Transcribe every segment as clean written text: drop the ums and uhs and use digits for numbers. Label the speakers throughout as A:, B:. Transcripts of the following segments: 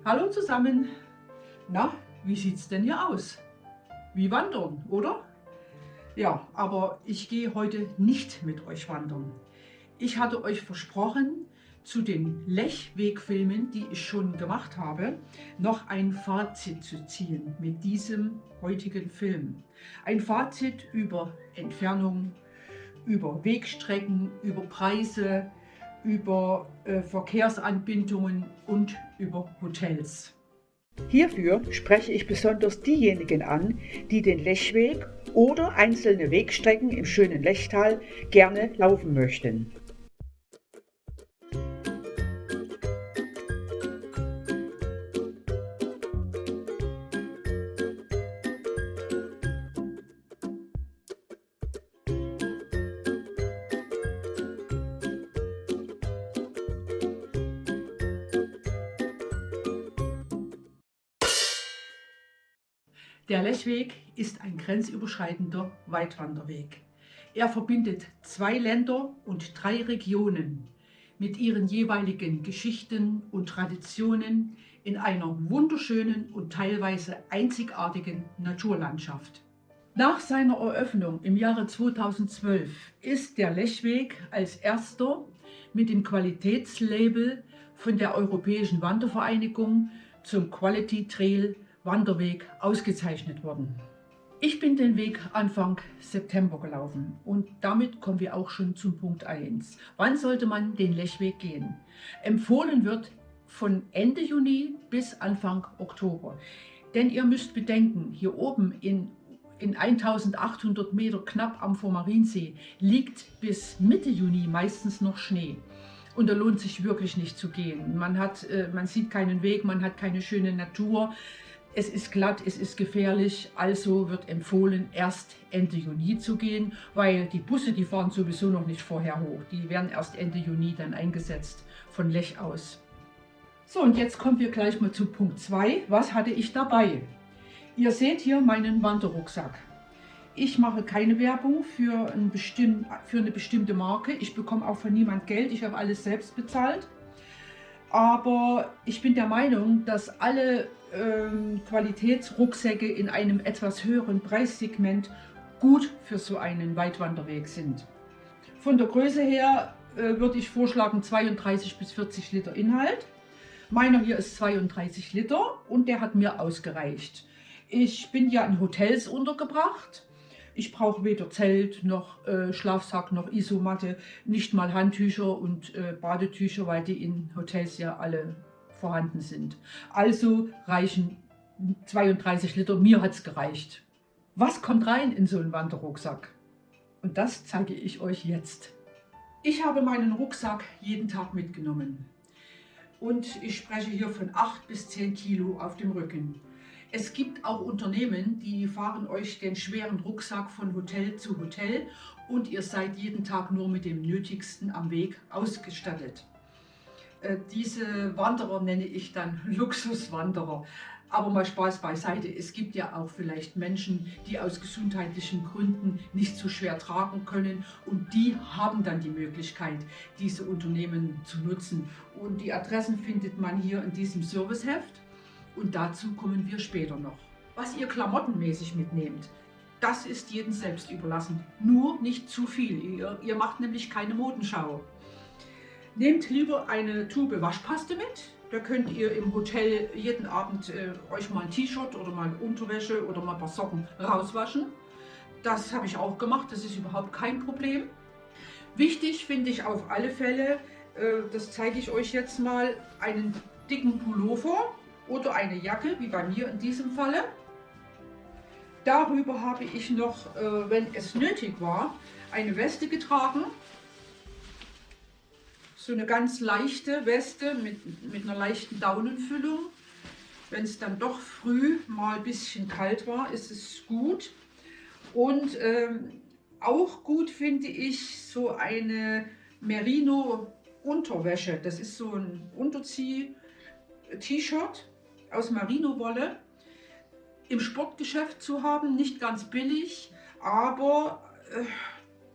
A: Hallo zusammen. Na, wie sieht's denn hier aus? Wie wandern, oder? Ja, aber ich gehe heute nicht mit euch wandern. Ich hatte euch versprochen, zu den Lechweg-Filmen, die ich schon gemacht habe, noch ein Fazit zu ziehen mit diesem heutigen Film. Ein Fazit über Entfernung, über Wegstrecken, über Preise, über Verkehrsanbindungen und über Hotels. Hierfür spreche ich besonders diejenigen an, die den Lechweg oder einzelne Wegstrecken im schönen Lechtal gerne laufen möchten. Der Lechweg ist ein grenzüberschreitender Weitwanderweg. Er verbindet 2 Länder und 3 Regionen mit ihren jeweiligen Geschichten und Traditionen in einer wunderschönen und teilweise einzigartigen Naturlandschaft. Nach seiner Eröffnung im Jahre 2012 ist der Lechweg als erster mit dem Qualitätslabel von der Europäischen Wandervereinigung zum Quality Trail Wanderweg ausgezeichnet worden. Ich bin den Weg Anfang September gelaufen und damit kommen wir auch schon zum Punkt 1. Wann sollte man den Lechweg gehen? Empfohlen wird von Ende Juni bis Anfang Oktober. Denn ihr müsst bedenken, hier oben in 1800 Meter knapp am Vormarinsee liegt bis Mitte Juni meistens noch Schnee. Und da lohnt sich wirklich nicht zu gehen. Man sieht keinen Weg, man hat keine schöne Natur. Es ist glatt, es ist gefährlich, also wird empfohlen, erst Ende Juni zu gehen, weil die Busse, die fahren sowieso noch nicht vorher hoch. Die werden erst Ende Juni dann eingesetzt von Lech aus. So, und jetzt kommen wir gleich mal zu Punkt 2. Was hatte ich dabei? Ihr seht hier meinen Wanderrucksack. Ich mache keine Werbung für eine bestimmte Marke. Ich bekomme auch von niemand Geld, ich habe alles selbst bezahlt. Aber ich bin der Meinung, dass alle Qualitätsrucksäcke in einem etwas höheren Preissegment gut für so einen Weitwanderweg sind. Von der Größe her würde ich vorschlagen 32 bis 40 Liter Inhalt. Meiner hier ist 32 Liter und der hat mir ausgereicht. Ich bin ja in Hotels untergebracht. Ich brauche weder Zelt noch Schlafsack noch Isomatte, nicht mal Handtücher und Badetücher, weil die in Hotels ja alle vorhanden sind. Also reichen 32 Liter, mir hat es gereicht. Was kommt rein in so einen Wanderrucksack? Und das zeige ich euch jetzt. Ich habe meinen Rucksack jeden Tag mitgenommen. Und ich spreche hier von 8 bis 10 Kilo auf dem Rücken. Es gibt auch Unternehmen, die fahren euch den schweren Rucksack von Hotel zu Hotel und ihr seid jeden Tag nur mit dem Nötigsten am Weg ausgestattet. Diese Wanderer nenne ich dann Luxuswanderer. Aber mal Spaß beiseite, es gibt ja auch vielleicht Menschen, die aus gesundheitlichen Gründen nicht so schwer tragen können und die haben dann die Möglichkeit, diese Unternehmen zu nutzen. Und die Adressen findet man hier in diesem Serviceheft und dazu kommen wir später noch. Was ihr klamottenmäßig mitnehmt, das ist jedem selbst überlassen. Nur nicht zu viel, ihr macht nämlich keine Modenschau. Nehmt lieber eine Tube Waschpaste mit. Da könnt ihr im Hotel jeden Abend euch mal ein T-Shirt oder mal eine Unterwäsche oder mal ein paar Socken rauswaschen. Das habe ich auch gemacht, das ist überhaupt kein Problem. Wichtig finde ich auf alle Fälle, das zeige ich euch jetzt mal, einen dicken Pullover oder eine Jacke, wie bei mir in diesem Falle. Darüber habe ich noch, wenn es nötig war, eine Weste getragen. So eine ganz leichte Weste mit einer leichten Daunenfüllung. Wenn es dann doch früh mal ein bisschen kalt war, ist es gut. Und auch gut finde ich so eine Merino-Unterwäsche. Das ist so ein Unterzieh-T-Shirt aus Merino-Wolle. Im Sportgeschäft zu haben, nicht ganz billig, aber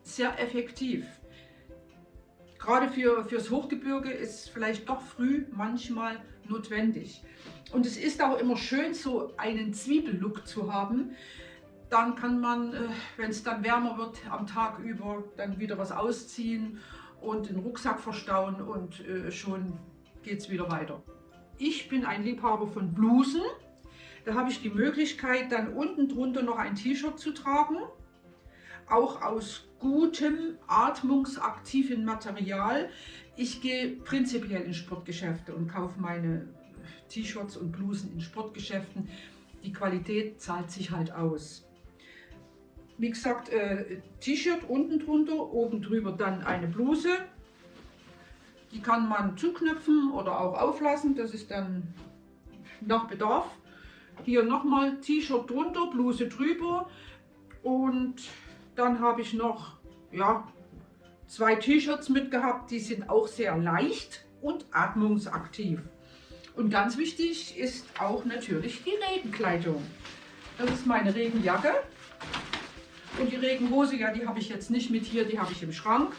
A: sehr effektiv. Gerade fürs Hochgebirge ist vielleicht doch früh manchmal notwendig. Und es ist auch immer schön, so einen Zwiebellook zu haben. Dann kann man, wenn es dann wärmer wird, am Tag über dann wieder was ausziehen und den Rucksack verstauen und schon geht es wieder weiter. Ich bin ein Liebhaber von Blusen. Da habe ich die Möglichkeit, dann unten drunter noch ein T-Shirt zu tragen. Auch aus gutem, atmungsaktiven Material. Ich gehe prinzipiell in Sportgeschäfte und kaufe meine T-Shirts und Blusen in Sportgeschäften. Die Qualität zahlt sich halt aus. Wie gesagt, T-Shirt unten drunter, oben drüber dann eine Bluse. Die kann man zuknöpfen oder auch auflassen, das ist dann nach Bedarf. Hier nochmal T-Shirt drunter, Bluse drüber und dann habe ich noch zwei T-Shirts mitgehabt, die sind auch sehr leicht und atmungsaktiv. Und ganz wichtig ist auch natürlich die Regenkleidung. Das ist meine Regenjacke und die Regenhose, ja, die habe ich jetzt nicht mit hier, die habe ich im Schrank.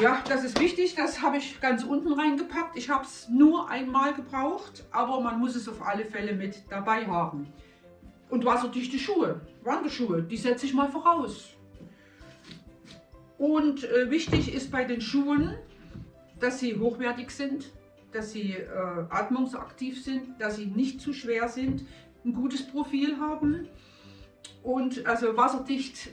A: Ja, das ist wichtig, das habe ich ganz unten reingepackt. Ich habe es nur einmal gebraucht, aber man muss es auf alle Fälle mit dabei haben. Und wasserdichte Schuhe, Wanderschuhe, die setze ich mal voraus. Und wichtig ist bei den Schuhen, dass sie hochwertig sind, dass sie atmungsaktiv sind, dass sie nicht zu schwer sind, ein gutes Profil haben. Und also wasserdicht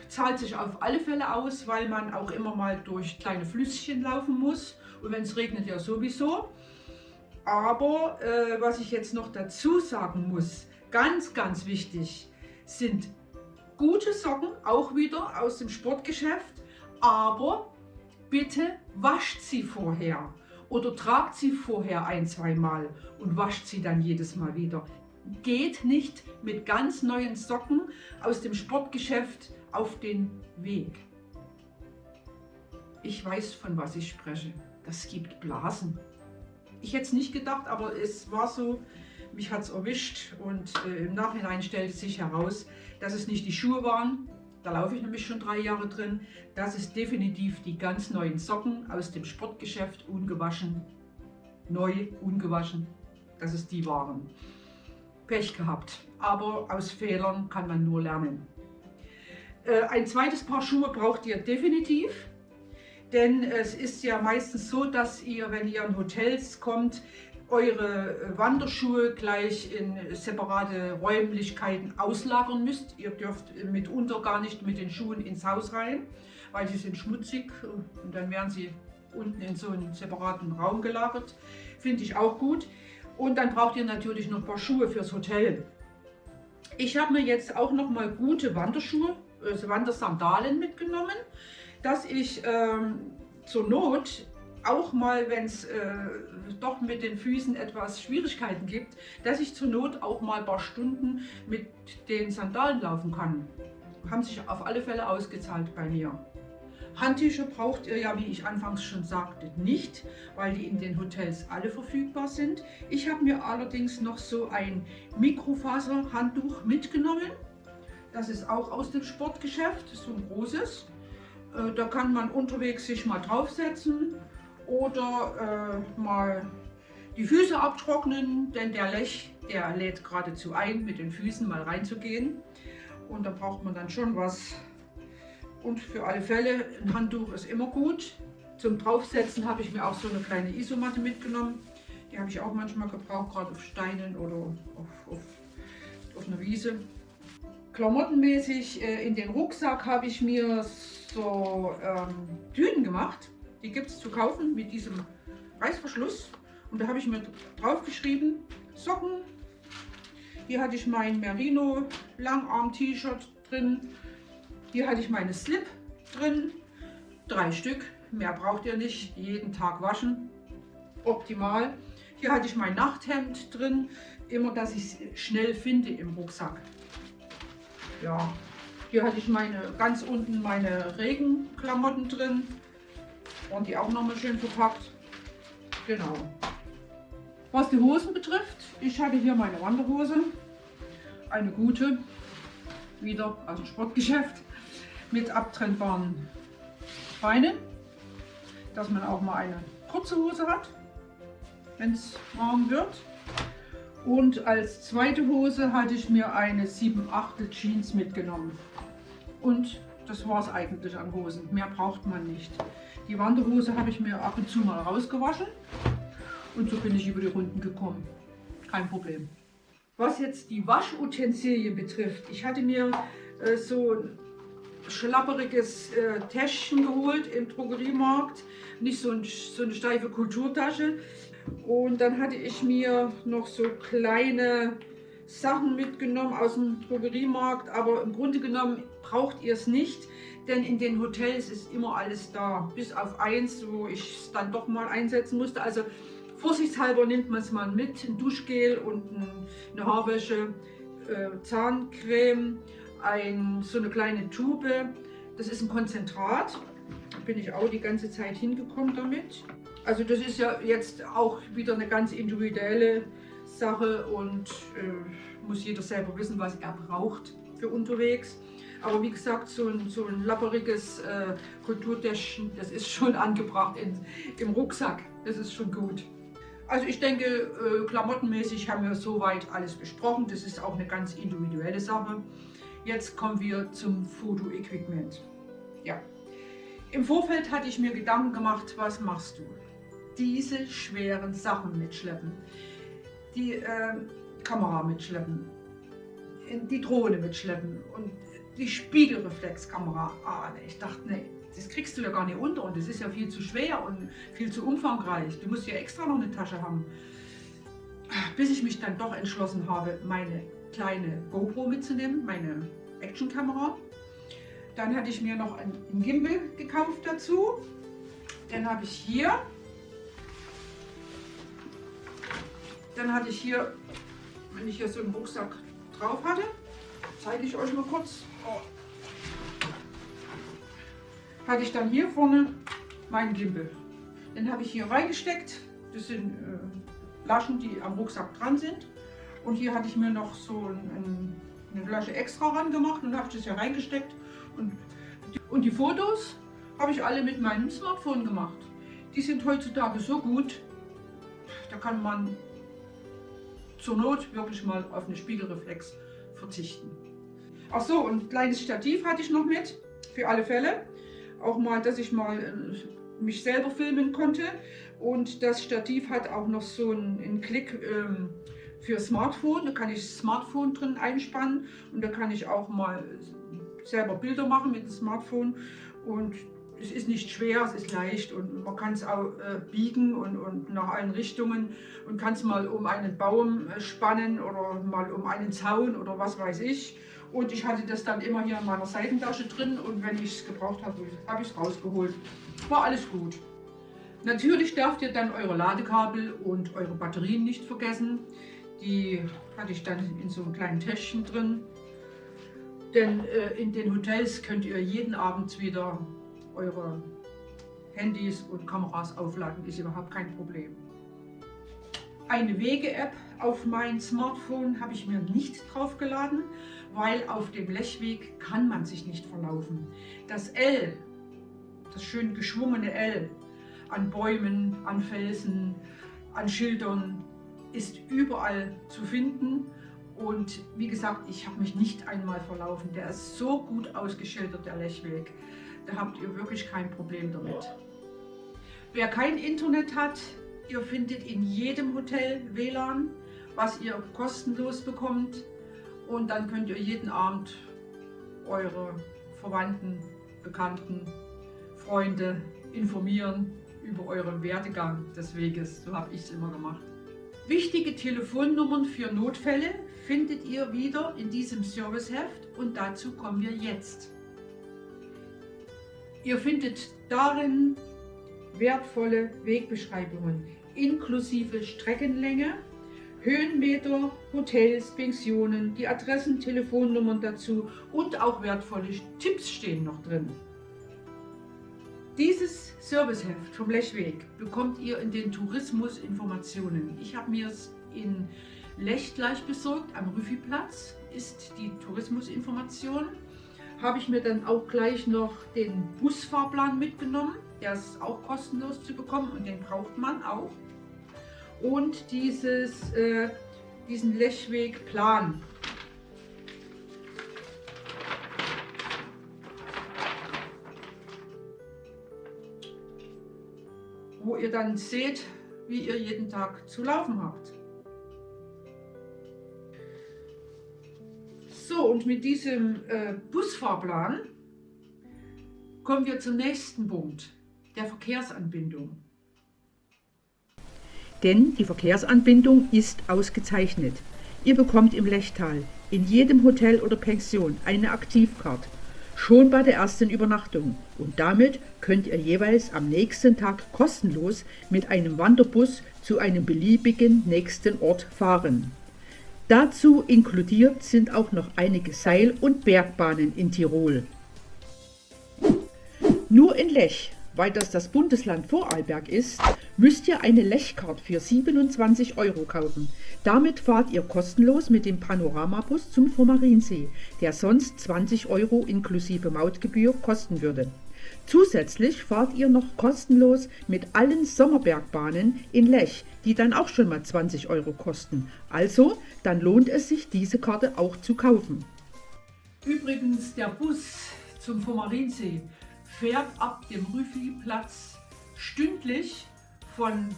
A: zahlt sich auf alle Fälle aus, weil man auch immer mal durch kleine Flüsschen laufen muss. Und wenn es regnet, ja sowieso. Aber was ich jetzt noch dazu sagen muss, ganz, ganz wichtig, sind gute Socken, auch wieder aus dem Sportgeschäft. Aber bitte wascht sie vorher oder tragt sie vorher ein-, zweimal und wascht sie dann jedes Mal wieder. Geht nicht mit ganz neuen Socken aus dem Sportgeschäft auf den Weg. Ich weiß, von was ich spreche. Das gibt Blasen. Ich hätte es nicht gedacht, aber es war so, mich hat es erwischt und im Nachhinein stellte sich heraus, dass es nicht die Schuhe waren. Da laufe ich nämlich schon 3 Jahre drin. Das ist definitiv die ganz neuen Socken aus dem Sportgeschäft, ungewaschen, neu, ungewaschen, dass es die waren. Pech gehabt, aber aus Fehlern kann man nur lernen. Ein zweites Paar Schuhe braucht ihr definitiv, denn es ist ja meistens so, dass ihr, wenn ihr in Hotels kommt, eure Wanderschuhe gleich in separate Räumlichkeiten auslagern müsst. Ihr dürft mitunter gar nicht mit den Schuhen ins Haus rein, weil sie sind schmutzig und dann werden sie unten in so einen separaten Raum gelagert. Finde ich auch gut. Und dann braucht ihr natürlich noch ein paar Schuhe fürs Hotel. Ich habe mir jetzt auch noch mal gute Wanderschuhe, also Wandersandalen mitgenommen, dass ich zur Not auch mal, wenn es doch mit den Füßen etwas Schwierigkeiten gibt, dass ich zur Not auch mal ein paar Stunden mit den Sandalen laufen kann. Haben sich auf alle Fälle ausgezahlt bei mir. Handtücher braucht ihr ja, wie ich anfangs schon sagte, nicht, weil die in den Hotels alle verfügbar sind. Ich habe mir allerdings noch so ein Mikrofaserhandtuch mitgenommen. Das ist auch aus dem Sportgeschäft, so ein großes. Da kann man unterwegs sich mal draufsetzen oder mal die Füße abtrocknen, denn der Lech, der lädt geradezu ein, mit den Füßen mal reinzugehen. Und da braucht man dann schon was. Und für alle Fälle, ein Handtuch ist immer gut. Zum Draufsetzen habe ich mir auch so eine kleine Isomatte mitgenommen. Die habe ich auch manchmal gebraucht, gerade auf Steinen oder auf einer Wiese. Klamottenmäßig in den Rucksack habe ich mir so Tüten gemacht. Die gibt es zu kaufen mit diesem Reißverschluss. Und da habe ich mir drauf geschrieben, Socken. Hier hatte ich mein Merino Langarm-T-Shirt drin. Hier hatte ich meine Slip drin, 3 Stück, mehr braucht ihr nicht, jeden Tag waschen, optimal. Hier hatte ich mein Nachthemd drin, immer dass ich es schnell finde im Rucksack. Ja, hier hatte ich ganz unten meine Regenklamotten drin und die auch nochmal schön verpackt. Genau. Was die Hosen betrifft, ich hatte hier meine Wanderhose, eine gute, wieder aus dem Sportgeschäft, mit abtrennbaren Beinen, dass man auch mal eine kurze Hose hat. wenn es warm wird. Und als zweite Hose hatte ich mir eine 7/8 Jeans mitgenommen. Und das war es eigentlich an Hosen. Mehr braucht man nicht. Die Wanderhose habe ich mir ab und zu mal rausgewaschen. Und so bin ich über die Runden gekommen. Kein Problem. Was jetzt die Waschutensilien betrifft, ich hatte mir so ein schlapperiges Täschchen geholt im Drogeriemarkt. Nicht so eine steife Kulturtasche. Und dann hatte ich mir noch so kleine Sachen mitgenommen aus dem Drogeriemarkt, aber im Grunde genommen braucht ihr es nicht, denn in den Hotels ist immer alles da, bis auf eins, wo ich es dann doch mal einsetzen musste. Also vorsichtshalber nimmt man es mal mit, ein Duschgel und eine Haarwäsche, Zahncreme, so eine kleine Tube, das ist ein Konzentrat, da bin ich auch die ganze Zeit hingekommen damit. Also das ist ja jetzt auch wieder eine ganz individuelle Sache und muss jeder selber wissen, was er braucht für unterwegs. Aber wie gesagt, so ein lapperiges Kulturtäschchen, das ist schon angebracht im Rucksack. Das ist schon gut. Also ich denke, klamottenmäßig haben wir soweit alles besprochen. Das ist auch eine ganz individuelle Sache. Jetzt kommen wir zum Fotoequipment. Ja. Im Vorfeld hatte ich mir Gedanken gemacht, was machst du? Diese schweren Sachen mitschleppen, die Kamera mitschleppen, die Drohne mitschleppen und die Spiegelreflexkamera. Ich dachte, nee, das kriegst du ja gar nicht unter und das ist ja viel zu schwer und viel zu umfangreich. Du musst ja extra noch eine Tasche haben. Bis ich mich dann doch entschlossen habe, meine kleine GoPro mitzunehmen, meine Actionkamera. Dann hatte ich mir noch einen Gimbal gekauft dazu. Den habe ich hier. Dann hatte ich hier, wenn ich hier so einen Rucksack drauf hatte, zeige ich euch mal kurz. Hatte ich dann hier vorne meinen Gimbal. Den habe ich hier reingesteckt. Das sind Laschen, die am Rucksack dran sind. Und hier hatte ich mir noch so eine Flasche extra ran gemacht und habe das hier reingesteckt. Und die Fotos habe ich alle mit meinem Smartphone gemacht. Die sind heutzutage so gut, da kann man zur Not wirklich mal auf eine Spiegelreflex verzichten. Ach so, und ein kleines Stativ hatte ich noch mit, für alle Fälle. Auch mal, dass ich mal mich selber filmen konnte. Und das Stativ hat auch noch so einen Klick für Smartphone. Da kann ich das Smartphone drin einspannen und da kann ich auch mal selber Bilder machen mit dem Smartphone. Und es ist nicht schwer, es ist leicht und man kann es auch biegen und nach allen Richtungen und kann es mal um einen Baum spannen oder mal um einen Zaun oder was weiß ich. Und ich hatte das dann immer hier in meiner Seitentasche drin und wenn ich es gebraucht habe, habe ich es rausgeholt. War alles gut. Natürlich dürft ihr dann eure Ladekabel und eure Batterien nicht vergessen. Die hatte ich dann in so einem kleinen Täschchen drin. Denn in den Hotels könnt ihr jeden Abend wieder eure Handys und Kameras aufladen, ist überhaupt kein Problem. Eine Wege-App auf mein Smartphone habe ich mir nicht draufgeladen, weil auf dem Lechweg kann man sich nicht verlaufen. Das L, das schön geschwungene L an Bäumen, an Felsen, an Schildern ist überall zu finden. Und wie gesagt, ich habe mich nicht einmal verlaufen. Der ist so gut ausgeschildert, der Lechweg. Da habt ihr wirklich kein Problem damit. Wer kein Internet hat, ihr findet in jedem Hotel WLAN, was ihr kostenlos bekommt. Und dann könnt ihr jeden Abend eure Verwandten, Bekannten, Freunde informieren über euren Werdegang des Weges. So habe ich es immer gemacht. Wichtige Telefonnummern für Notfälle findet ihr wieder in diesem Serviceheft und dazu kommen wir jetzt. Ihr findet darin wertvolle Wegbeschreibungen inklusive Streckenlänge, Höhenmeter, Hotels, Pensionen, die Adressen, Telefonnummern dazu und auch wertvolle Tipps stehen noch drin. Dieses Serviceheft vom Lechweg bekommt ihr in den Tourismusinformationen. Ich habe mir es in Lech gleich besorgt, am Rüffiplatz ist die Tourismusinformation. Habe ich mir dann auch gleich noch den Busfahrplan mitgenommen. Der ist auch kostenlos zu bekommen und den braucht man auch. und diesen Lechwegplan. Wo ihr dann seht, wie ihr jeden Tag zu laufen habt. So, und mit diesem Busfahrplan kommen wir zum nächsten Punkt, der Verkehrsanbindung. Denn die Verkehrsanbindung ist ausgezeichnet. Ihr bekommt im Lechtal in jedem Hotel oder Pension eine Aktivcard, schon bei der ersten Übernachtung. Und damit könnt ihr jeweils am nächsten Tag kostenlos mit einem Wanderbus zu einem beliebigen nächsten Ort fahren. Dazu inkludiert sind auch noch einige Seil- und Bergbahnen in Tirol. Nur in Lech, weil das Bundesland Vorarlberg ist, müsst ihr eine Lechcard für 27 € kaufen. Damit fahrt ihr kostenlos mit dem Panoramabus zum Vormarinsee, der sonst 20 € inklusive Mautgebühr kosten würde. Zusätzlich fahrt ihr noch kostenlos mit allen Sommerbergbahnen in Lech, die dann auch schon mal 20 € kosten. Also, dann lohnt es sich, diese Karte auch zu kaufen. Übrigens, der Bus zum Vormarinsee fährt ab dem Rüfli-Platz stündlich von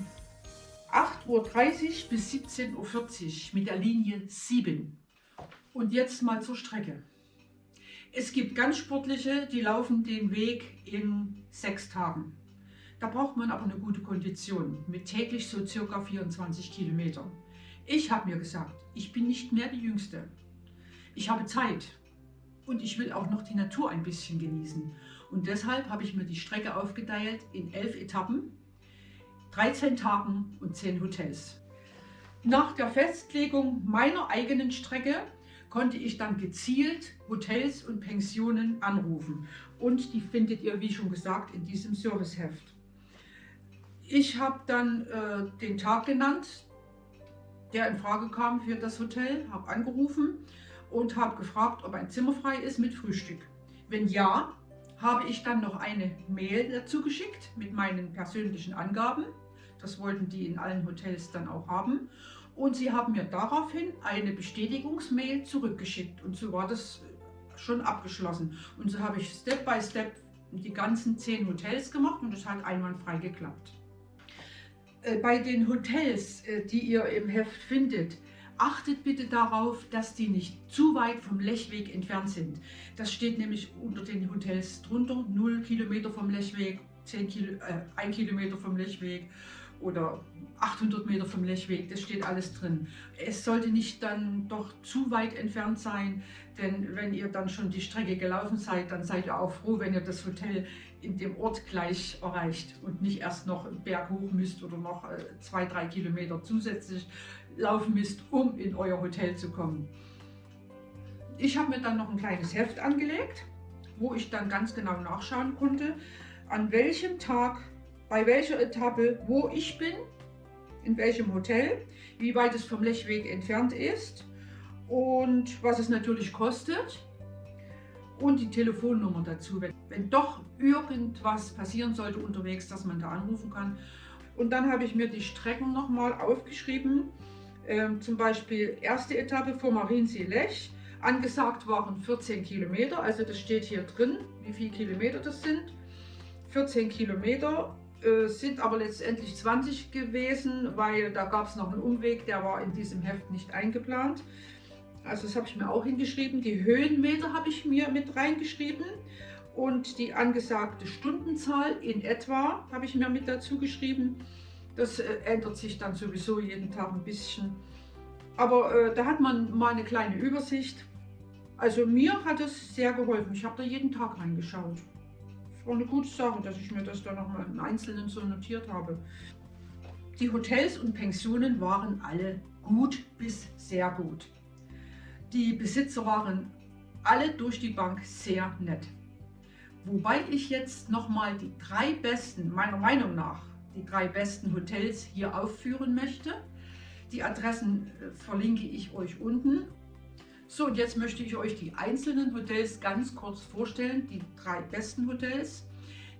A: 8:30 Uhr bis 17:40 Uhr mit der Linie 7. Und jetzt mal zur Strecke. Es gibt ganz sportliche, die laufen den Weg in 6 Tagen. Da braucht man aber eine gute Kondition mit täglich so circa 24 Kilometern. Ich habe mir gesagt, ich bin nicht mehr die Jüngste. Ich habe Zeit und ich will auch noch die Natur ein bisschen genießen. Und deshalb habe ich mir die Strecke aufgeteilt in 11 Etappen, 13 Tagen und 10 Hotels. Nach der Festlegung meiner eigenen Strecke konnte ich dann gezielt Hotels und Pensionen anrufen. Und die findet ihr, wie schon gesagt, in diesem Serviceheft. Ich habe dann den Tag genannt, der in Frage kam für das Hotel, habe angerufen und habe gefragt, ob ein Zimmer frei ist mit Frühstück. Wenn ja, habe ich dann noch eine Mail dazu geschickt mit meinen persönlichen Angaben. Das wollten die in allen Hotels dann auch haben. Und sie haben mir daraufhin eine Bestätigungsmail zurückgeschickt. Und so war das schon abgeschlossen. Und so habe ich Step by Step die ganzen 10 Hotels gemacht und es hat einwandfrei geklappt. Bei den Hotels, die ihr im Heft findet, achtet bitte darauf, dass die nicht zu weit vom Lechweg entfernt sind. Das steht nämlich unter den Hotels drunter, 0 Kilometer vom Lechweg, 1 Kilometer vom Lechweg oder 800 Meter vom Lechweg, das steht alles drin. Es sollte nicht dann doch zu weit entfernt sein, denn wenn ihr dann schon die Strecke gelaufen seid, dann seid ihr auch froh, wenn ihr das Hotel in dem Ort gleich erreicht und nicht erst noch einen Berg hoch müsst oder noch 2-3 Kilometer zusätzlich laufen müsst, um in euer Hotel zu kommen. Ich habe mir dann noch ein kleines Heft angelegt, wo ich dann ganz genau nachschauen konnte, an welchem Tag, bei welcher Etappe, wo ich bin, in welchem Hotel, wie weit es vom Lechweg entfernt ist und was es natürlich kostet und die Telefonnummer dazu, wenn doch irgendwas passieren sollte unterwegs, dass man da anrufen kann. Und dann habe ich mir die Strecken nochmal aufgeschrieben, zum Beispiel erste Etappe Vormarinsee-Lech, angesagt waren 14 Kilometer, also das steht hier drin, wie viele Kilometer das sind. 14 Kilometer. Sind aber letztendlich 20 gewesen, weil da gab es noch einen Umweg, der war in diesem Heft nicht eingeplant. Also das habe ich mir auch hingeschrieben. Die Höhenmeter habe ich mir mit reingeschrieben und die angesagte Stundenzahl in etwa habe ich mir mit dazu geschrieben. Das ändert sich dann sowieso jeden Tag ein bisschen. Aber da hat man mal eine kleine Übersicht. Also mir hat es sehr geholfen. Ich habe da jeden Tag reingeschaut. War eine gute Sache, dass ich mir das dann nochmal im Einzelnen so notiert habe. Die Hotels und Pensionen waren alle gut bis sehr gut. Die Besitzer waren alle durch die Bank sehr nett. Wobei ich jetzt nochmal die 3 besten, meiner Meinung nach, die 3 besten Hotels hier aufführen möchte. Die Adressen verlinke ich euch unten. So, und jetzt möchte ich euch die einzelnen Hotels ganz kurz vorstellen, die 3 besten Hotels.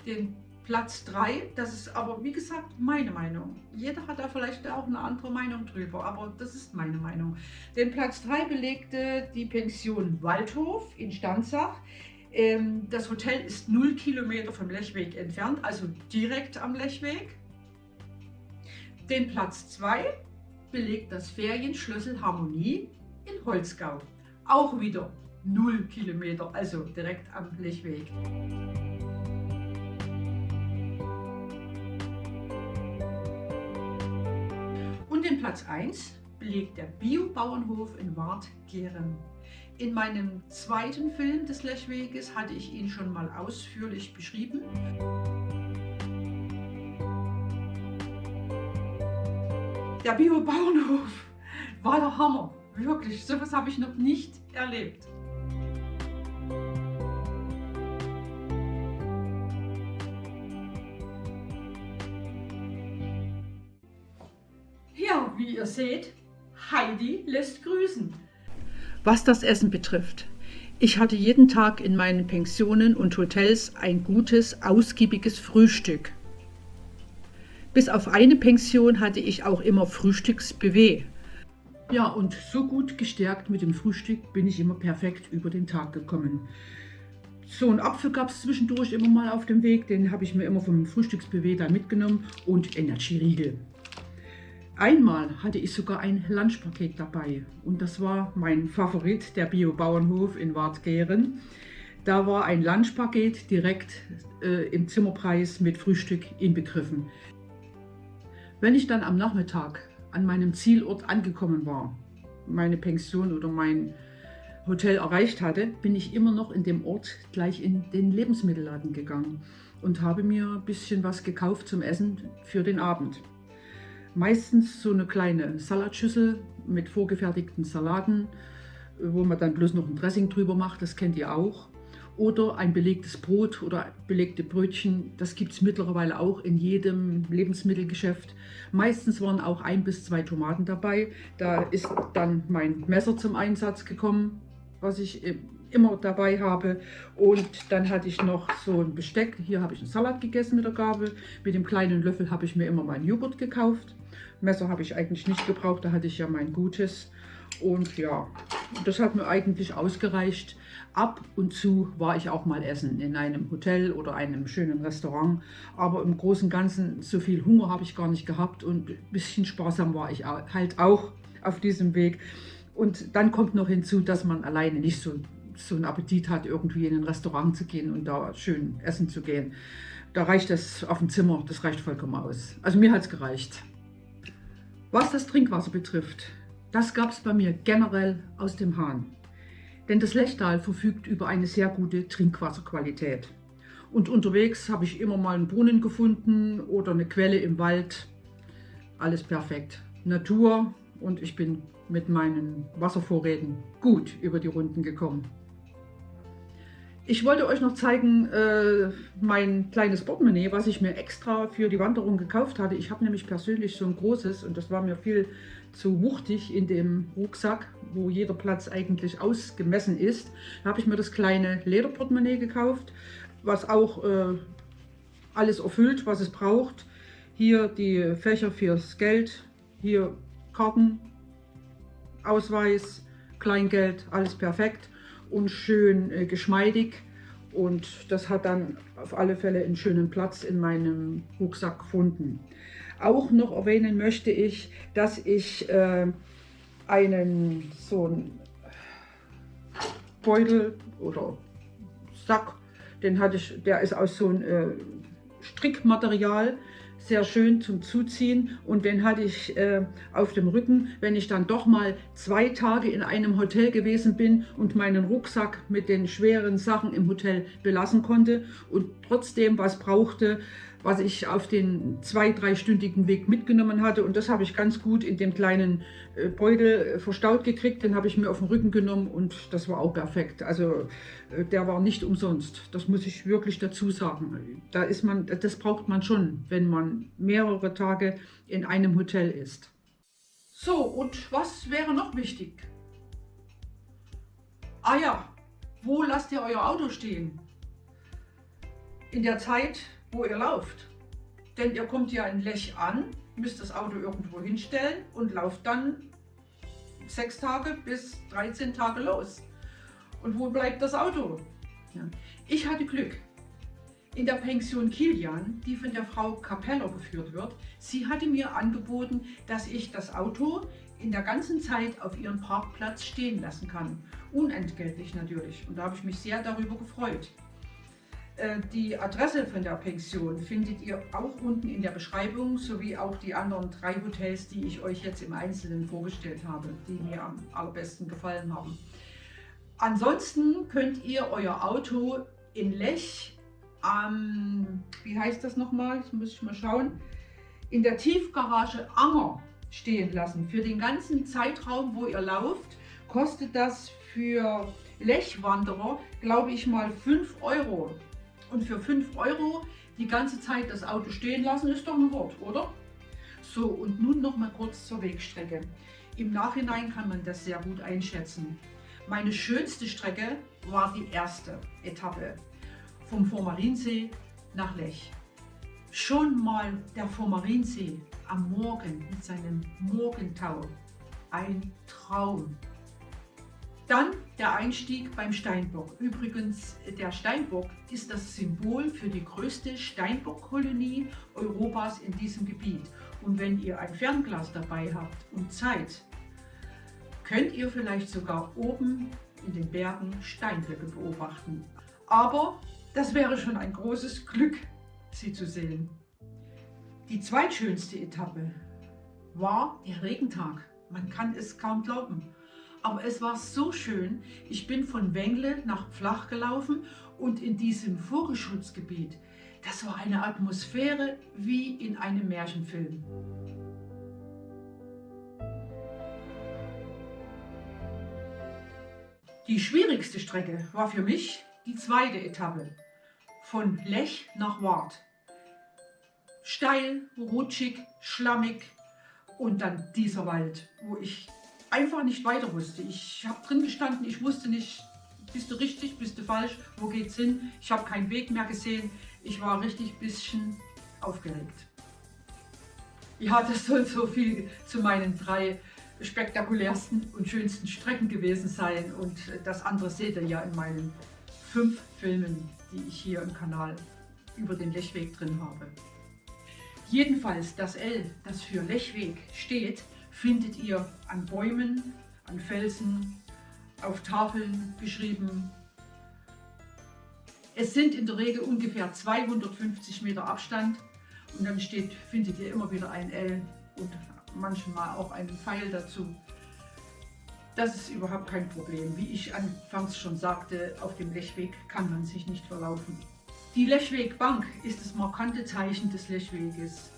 A: Den Platz 3, das ist aber wie gesagt meine Meinung. Jeder hat da vielleicht auch eine andere Meinung drüber, aber das ist meine Meinung. Den Platz 3 belegte die Pension Waldhof in Stanzach. Das Hotel ist 0 Kilometer vom Lechweg entfernt, also direkt am Lechweg. Den Platz 2 belegt das Ferienschlössel Harmonie in Holzgau. Auch wieder 0 Kilometer, also direkt am Lechweg. Und den Platz 1 belegt der Biobauernhof in Wartgehren. In meinem zweiten Film des Lechweges hatte ich ihn schon mal ausführlich beschrieben. Der Biobauernhof war der Hammer, wirklich, sowas habe ich noch nicht erlebt. Ja, wie ihr seht, Heidi lässt grüßen. Was das Essen betrifft, ich hatte jeden Tag in meinen Pensionen und Hotels ein gutes, ausgiebiges Frühstück. Bis auf eine Pension hatte ich auch immer Frühstücksbuffet. Ja, und so gut gestärkt mit dem Frühstück bin ich immer perfekt über den Tag gekommen. So einen Apfel gab es zwischendurch immer mal auf dem Weg, den habe ich mir immer vom Frühstücksbuffet da mitgenommen und Energieriegel. Einmal hatte ich sogar ein Lunchpaket dabei und das war mein Favorit, der Biobauernhof in Wartgehren. Da war ein Lunchpaket direkt im Zimmerpreis mit Frühstück inbegriffen. Wenn ich dann am Nachmittag an meinem Zielort angekommen war, meine Pension oder mein Hotel erreicht hatte, bin ich immer noch in dem Ort gleich in den Lebensmittelladen gegangen und habe mir ein bisschen was gekauft zum Essen für den Abend. Meistens so eine kleine Salatschüssel mit vorgefertigten Salaten, wo man dann bloß noch ein Dressing drüber macht, das kennt ihr auch. Oder ein belegtes Brot oder belegte Brötchen, das gibt es mittlerweile auch in jedem Lebensmittelgeschäft. Meistens waren auch 1 bis 2 Tomaten dabei. Da ist dann mein Messer zum Einsatz gekommen, was ich immer dabei habe. Und dann hatte ich noch so ein Besteck. Hier habe ich einen Salat gegessen mit der Gabel. Mit dem kleinen Löffel habe ich mir immer meinen Joghurt gekauft. Messer habe ich eigentlich nicht gebraucht, da hatte ich ja mein Gutes. Und ja, das hat mir eigentlich ausgereicht. Ab und zu war ich auch mal essen in einem Hotel oder einem schönen Restaurant. Aber im Großen und Ganzen, so viel Hunger habe ich gar nicht gehabt und ein bisschen sparsam war ich halt auch auf diesem Weg. Und dann kommt noch hinzu, dass man alleine nicht so einen Appetit hat, irgendwie in ein Restaurant zu gehen und da schön essen zu gehen. Da reicht das auf dem Zimmer, das reicht vollkommen aus. Also mir hat es gereicht. Was das Trinkwasser betrifft, das gab es bei mir generell aus dem Hahn. Denn das Lechtal verfügt über eine sehr gute Trinkwasserqualität. Und unterwegs habe ich immer mal einen Brunnen gefunden oder eine Quelle im Wald. Alles perfekt. Natur und ich bin mit meinen Wasservorräten gut über die Runden gekommen. Ich wollte euch noch zeigen, mein kleines Portemonnaie, was ich mir extra für die Wanderung gekauft hatte. Ich habe nämlich persönlich so ein großes und das war mir viel zu wuchtig in dem Rucksack, wo jeder Platz eigentlich ausgemessen ist. Da habe ich mir das kleine Lederportemonnaie gekauft, was auch alles erfüllt, was es braucht. Hier die Fächer fürs Geld, hier Karten, Ausweis, Kleingeld, alles perfekt und schön geschmeidig, und das hat dann auf alle Fälle einen schönen Platz in meinem Rucksack gefunden. Auch noch erwähnen möchte ich, dass ich einen so einen Beutel oder Sack, der ist aus so einem Strickmaterial, sehr schön zum Zuziehen, und den hatte ich auf dem Rücken, wenn ich dann doch mal 2 Tage in einem Hotel gewesen bin und meinen Rucksack mit den schweren Sachen im Hotel belassen konnte und trotzdem was brauchte, was ich auf den 2-3-stündigen Weg mitgenommen hatte, und das habe ich ganz gut in dem kleinen Beutel verstaut gekriegt. Den habe ich mir auf den Rücken genommen und das war auch perfekt. Also der war nicht umsonst, das muss ich wirklich dazu sagen. Das braucht man schon, wenn man mehrere Tage in einem Hotel ist. So, und was wäre noch wichtig? Ah ja, wo lasst ihr euer Auto stehen? In der Zeit, wo ihr lauft. Denn ihr kommt ja in Lech an, müsst das Auto irgendwo hinstellen und lauft dann 6 Tage bis 13 Tage los. Und wo bleibt das Auto? Ja. Ich hatte Glück. In der Pension Kilian, die von der Frau Capello geführt wird, sie hatte mir angeboten, dass ich das Auto in der ganzen Zeit auf ihrem Parkplatz stehen lassen kann. Unentgeltlich natürlich. Und da habe ich mich sehr darüber gefreut. Die Adresse von der Pension findet ihr auch unten in der Beschreibung, sowie auch die anderen 3 Hotels, die ich euch jetzt im Einzelnen vorgestellt habe, die mir am allerbesten gefallen haben. Ansonsten könnt ihr euer Auto in Lech, wie heißt das nochmal, jetzt muss ich mal schauen, in der Tiefgarage Anger stehen lassen. Für den ganzen Zeitraum, wo ihr lauft, kostet das für Lech-Wanderer, glaube ich mal, 5 Euro. Und für 5 Euro die ganze Zeit das Auto stehen lassen, ist doch ein Wort, oder? So, und nun noch mal kurz zur Wegstrecke. Im Nachhinein kann man das sehr gut einschätzen. Meine schönste Strecke war die erste Etappe vom Vormarinsee nach Lech. Schon mal der Vormarinsee am Morgen mit seinem Morgentau. Ein Traum. Dann der Einstieg beim Steinbock. Übrigens, der Steinbock ist das Symbol für die größte Steinbockkolonie Europas in diesem Gebiet. Und wenn ihr ein Fernglas dabei habt und Zeit, könnt ihr vielleicht sogar oben in den Bergen Steinböcke beobachten. Aber das wäre schon ein großes Glück, sie zu sehen. Die zweitschönste Etappe war der Regentag. Man kann es kaum glauben. Aber es war so schön. Ich bin von Wengle nach Pflach gelaufen und in diesem Vogelschutzgebiet, das war eine Atmosphäre wie in einem Märchenfilm. Die schwierigste Strecke war für mich die zweite Etappe von Lech nach Wart. Steil, rutschig, schlammig und dann dieser Wald, wo ich einfach nicht weiter wusste. Ich habe drin gestanden, ich wusste nicht, bist du richtig, bist du falsch, wo geht's hin? Ich habe keinen Weg mehr gesehen. Ich war richtig ein bisschen aufgeregt. Ja, das soll so viel zu meinen 3 spektakulärsten und schönsten Strecken gewesen sein. Und das andere seht ihr ja in meinen 5 Filmen, die ich hier im Kanal über den Lechweg drin habe. Jedenfalls das L, das für Lechweg steht, findet ihr an Bäumen, an Felsen, auf Tafeln geschrieben. Es sind in der Regel ungefähr 250 Meter Abstand und dann findet ihr immer wieder ein L und manchmal auch einen Pfeil dazu. Das ist überhaupt kein Problem. Wie ich anfangs schon sagte, auf dem Lechweg kann man sich nicht verlaufen. Die Lechwegbank ist das markante Zeichen des Lechweges.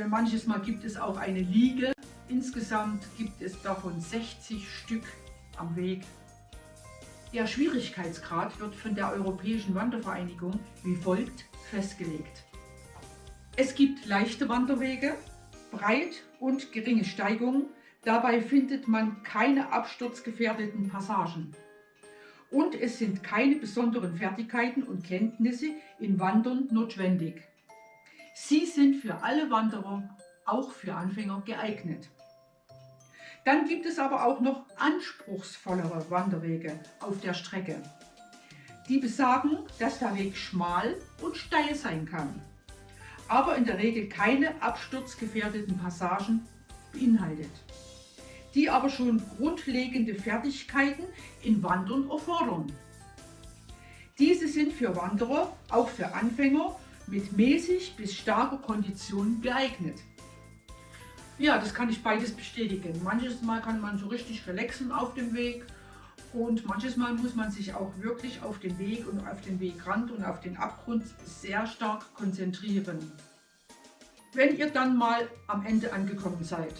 A: Manches Mal gibt es auch eine Liege. Insgesamt gibt es davon 60 Stück am Weg. Der Schwierigkeitsgrad wird von der Europäischen Wandervereinigung wie folgt festgelegt. Es gibt leichte Wanderwege, breit und geringe Steigungen. Dabei findet man keine absturzgefährdeten Passagen. Und es sind keine besonderen Fertigkeiten und Kenntnisse in Wandern notwendig. Sie sind für alle Wanderer, auch für Anfänger, geeignet. Dann gibt es aber auch noch anspruchsvollere Wanderwege auf der Strecke. Die besagen, dass der Weg schmal und steil sein kann, aber in der Regel keine absturzgefährdeten Passagen beinhaltet, die aber schon grundlegende Fertigkeiten in Wandern erfordern. Diese sind für Wanderer, auch für Anfänger, mit mäßig bis starker Kondition geeignet. Ja, das kann ich beides bestätigen. Manches Mal kann man so richtig relaxen auf dem Weg und manches Mal muss man sich auch wirklich auf den Weg und auf den Wegrand und auf den Abgrund sehr stark konzentrieren. Wenn ihr dann mal am Ende angekommen seid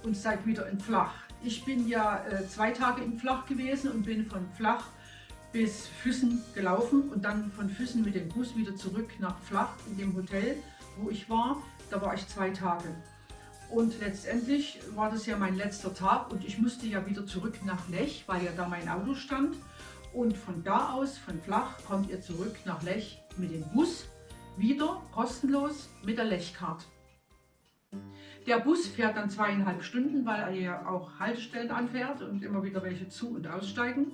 A: und seid wieder in Pflach. Ich bin ja 2 Tage in Pflach gewesen und bin von Pflach bis Füssen gelaufen und dann von Füssen mit dem Bus wieder zurück nach Pflach in dem Hotel, wo ich war. Da war ich 2 Tage. Und letztendlich war das ja mein letzter Tag und ich musste ja wieder zurück nach Lech, weil ja da mein Auto stand. Und von da aus, von Pflach, kommt ihr zurück nach Lech mit dem Bus wieder kostenlos mit der Lechcard. Der Bus fährt dann 2,5 Stunden, weil er ja auch Haltestellen anfährt und immer wieder welche zu- und aussteigen.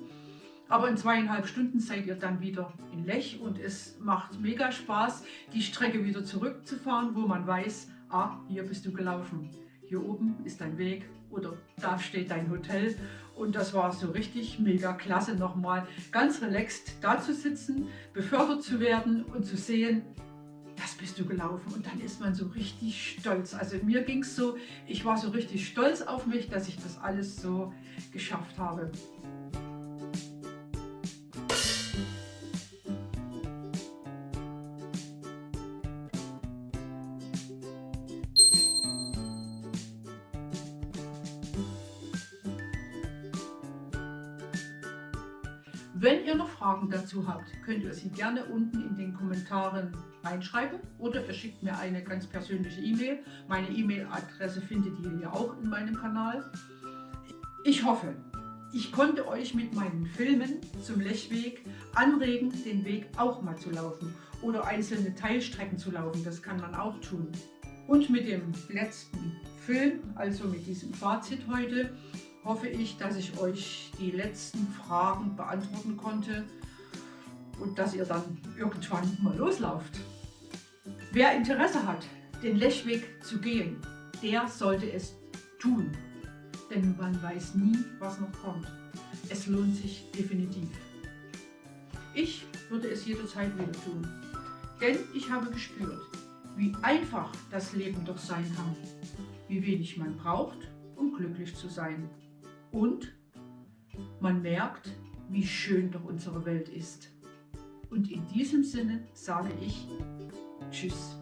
A: Aber in 2,5 Stunden seid ihr dann wieder in Lech und es macht mega Spaß, die Strecke wieder zurückzufahren, wo man weiß, ah, hier bist du gelaufen, hier oben ist dein Weg oder da steht dein Hotel. Und das war so richtig mega klasse, nochmal ganz relaxed da zu sitzen, befördert zu werden und zu sehen, das bist du gelaufen. Und dann ist man so richtig stolz. Also mir ging es so, ich war so richtig stolz auf mich, dass ich das alles so geschafft habe. Wenn ihr noch Fragen dazu habt, könnt ihr sie gerne unten in den Kommentaren reinschreiben oder ihr schickt mir eine ganz persönliche E-Mail. Meine E-Mail-Adresse findet ihr ja auch in meinem Kanal. Ich hoffe, ich konnte euch mit meinen Filmen zum Lechweg anregen, den Weg auch mal zu laufen oder einzelne Teilstrecken zu laufen. Das kann man auch tun. Und mit dem letzten Film, also mit diesem Fazit heute, hoffe ich, dass ich euch die letzten Fragen beantworten konnte und dass ihr dann irgendwann mal loslauft. Wer Interesse hat, den Lechweg zu gehen, der sollte es tun, denn man weiß nie, was noch kommt. Es lohnt sich definitiv. Ich würde es jederzeit wieder tun, denn ich habe gespürt, wie einfach das Leben doch sein kann, wie wenig man braucht, um glücklich zu sein. Und man merkt, wie schön doch unsere Welt ist. Und in diesem Sinne sage ich Tschüss.